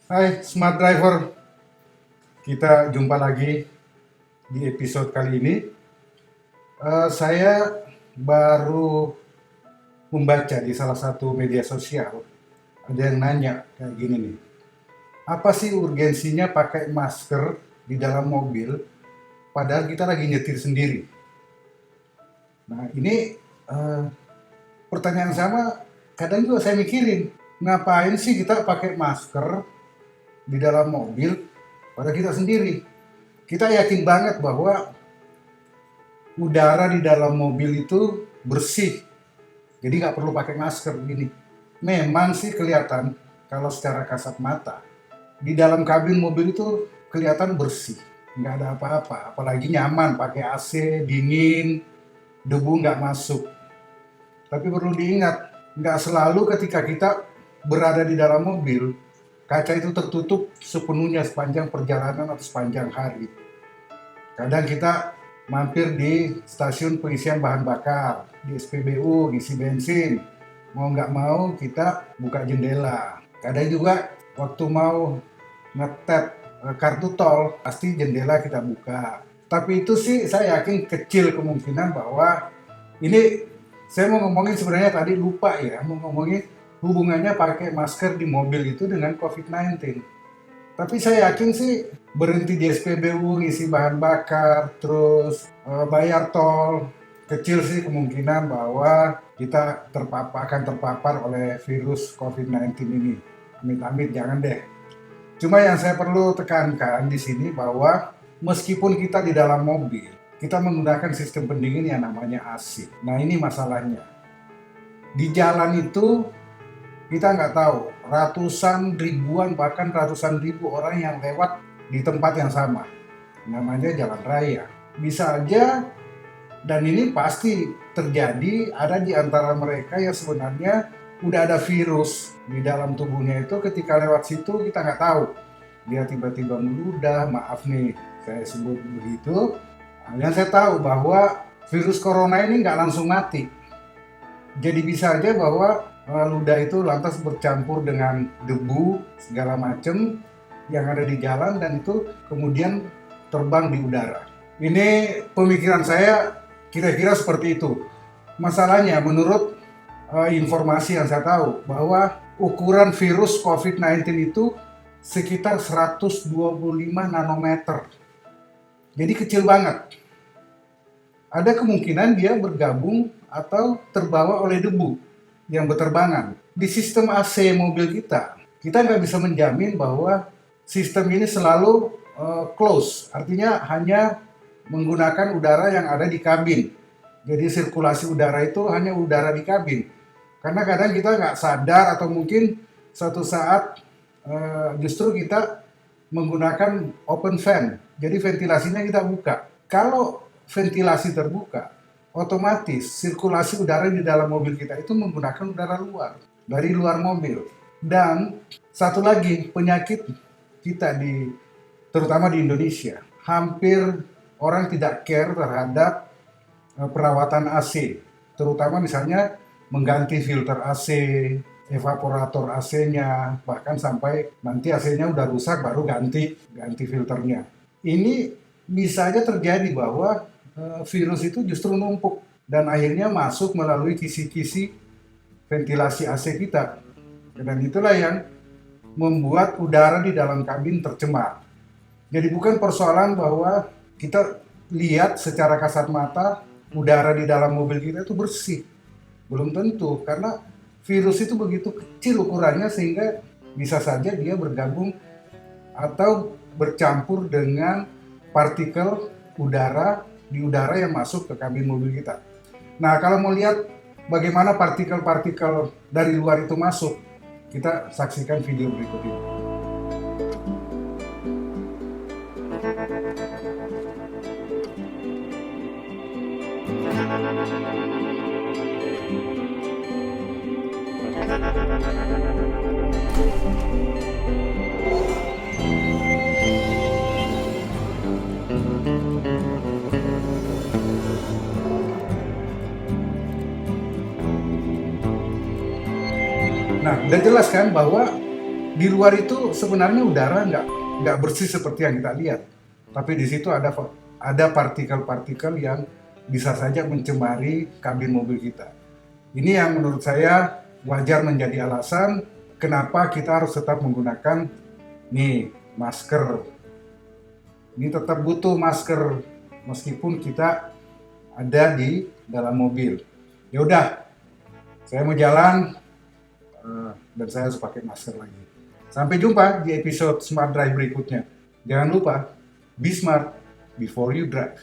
Hai Smart Driver, kita jumpa lagi di episode kali ini. Saya baru membaca di salah satu media sosial, ada yang nanya kayak gini nih, apa sih urgensinya pakai masker di dalam mobil padahal kita lagi nyetir sendiri? Nah ini eh, pertanyaan sama kadang juga saya mikirin, ngapain sih kita pakai masker di dalam mobil pada kita sendiri? Kita yakin banget bahwa udara di dalam mobil itu bersih, jadi nggak perlu pakai masker gini. Memang sih kelihatan kalau secara kasat mata di dalam kabin mobil itu kelihatan bersih, nggak ada apa-apa, apalagi nyaman pakai AC, dingin, debu nggak masuk. Tapi perlu diingat, nggak selalu ketika kita berada di dalam mobil kaca itu tertutup sepenuhnya sepanjang perjalanan atau sepanjang hari. Kadang kita mampir di stasiun pengisian bahan bakar, di SPBU, ngisi bensin. Mau nggak mau kita buka jendela. Kadang juga waktu mau ngetap kartu tol, pasti jendela kita buka. Tapi itu sih saya yakin kecil kemungkinan bahwa ini saya mau ngomongin sebenarnya tadi lupa ya, mau ngomongin hubungannya pakai masker di mobil itu dengan COVID-19. Tapi saya yakin sih berhenti di SPBU, ngisi bahan bakar, terus bayar tol, kecil sih kemungkinan bahwa kita akan terpapar oleh virus COVID-19 ini. Amit-amit jangan deh. Cuma yang saya perlu tekankan di sini bahwa meskipun kita di dalam mobil, kita menggunakan sistem pendingin yang namanya AC. Nah ini masalahnya. Di jalan itu kita nggak tahu, ratusan ribuan bahkan ratusan ribu orang yang lewat di tempat yang sama. Namanya jalan raya. Bisa aja, dan ini pasti terjadi, ada di antara mereka yang sebenarnya udah ada virus di dalam tubuhnya itu ketika lewat situ kita nggak tahu. Dia tiba-tiba meludah, maaf nih saya sebut begitu. Yang saya tahu bahwa virus corona ini nggak langsung mati. Jadi bisa aja bahwa ludah itu lantas bercampur dengan debu segala macam yang ada di jalan dan itu kemudian terbang di udara. Ini pemikiran saya kira-kira seperti itu. Masalahnya menurut informasi yang saya tahu bahwa ukuran virus COVID-19 itu sekitar 125 nanometer. Jadi kecil banget. Ada kemungkinan dia bergabung atau terbawa oleh debu yang berterbangan. Di sistem AC mobil kita nggak bisa menjamin bahwa sistem ini selalu close, artinya hanya menggunakan udara yang ada di kabin. Jadi sirkulasi udara itu hanya udara di kabin. Karena kadang kita nggak sadar atau mungkin suatu saat justru kita menggunakan open fan, jadi ventilasinya kita buka. Kalau ventilasi terbuka, otomatis sirkulasi udara di dalam mobil kita itu menggunakan udara luar, dari luar mobil. Dan satu lagi, penyakit kita terutama di Indonesia, hampir orang tidak care terhadap perawatan AC, terutama misalnya mengganti filter AC, evaporator AC-nya, bahkan sampai nanti AC-nya udah rusak baru ganti filternya. Ini bisa aja terjadi bahwa virus itu justru numpuk dan akhirnya masuk melalui kisi-kisi ventilasi AC kita. Dan itulah yang membuat udara di dalam kabin tercemar. Jadi bukan persoalan bahwa kita lihat secara kasat mata udara di dalam mobil kita itu bersih. Belum tentu, karena virus itu begitu kecil ukurannya sehingga bisa saja dia bergabung atau bercampur dengan partikel udara di udara yang masuk ke kabin mobil kita. Nah, kalau mau lihat bagaimana partikel-partikel dari luar itu masuk, kita saksikan video berikut ini. Nah, udah jelas kan bahwa Di luar itu sebenarnya udara nggak bersih seperti yang kita lihat, tapi di situ ada partikel-partikel yang bisa saja mencemari kabin mobil kita. Ini yang menurut saya wajar menjadi alasan kenapa kita harus tetap menggunakan nih masker. Ini tetap butuh masker meskipun kita ada di dalam mobil. Ya udah, saya mau jalan dan saya harus pakai masker lagi. Sampai jumpa di episode Smart Drive berikutnya. Jangan lupa, be smart before you drive.